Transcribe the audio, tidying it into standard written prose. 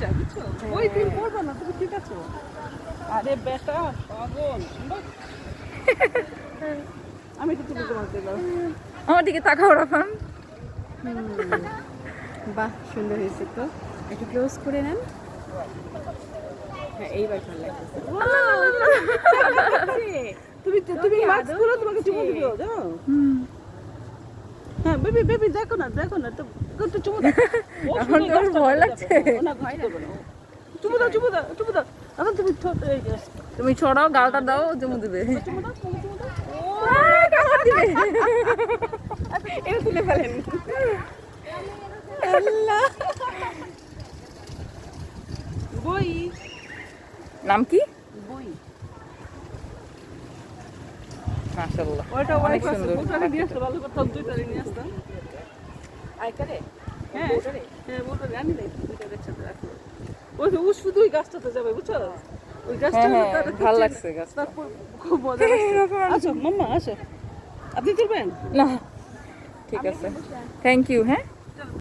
চাই বুঝছো ওই দিন পড়বা না তুমি ঠিক আছো আরে বেটা পাগল আমি তো তুমি তোমার দিলাম আমার দিকে তাকাও রাফান। বাহ সুন্দর হয়েছে তো, একটু ক্লোজ করে নেন। হ্যাঁ এইবার ভালো লাগতেছে। তুমি তুমি মাস্ক খুলো তোমাকে চুমু দিব জানো হ্যাঁ বেবি বেবি দেখো না তো একটু চুমু দাও এখন তো আমার ভয় লাগছে। না ভয় করবে না চুমু দাও এখন তুমি ছোট এই যে তুমি ছড়াও, গালটা দাও, জমু দিবে। চুমু দাও কামড় দিবে। এটা তুলে ফেলেন। আল্লাহ বই নাম কি? বই মাশাআল্লাহ ওইটা অনেক অনেক সুন্দর। সুন্দর ওটা নিয়ে আসতে ভালো করতাম দুইটারে নিয়ে আসতাম আইকারে হ্যাঁ হ্যাঁ মোটর আনি নাই দুইটা একসাথে রাখো ওই যে শুধু ওই গাছটাতে যাবে বুঝছো ওই গাছটা হ্যাঁ, ভালো লাগছে গাছটা। তারপর খুব মজা লাগছে আসো মাম্মা আসো আপনি তুলবেন না ঠিক আছে, থ্যাংক ইউ। হ্যাঁ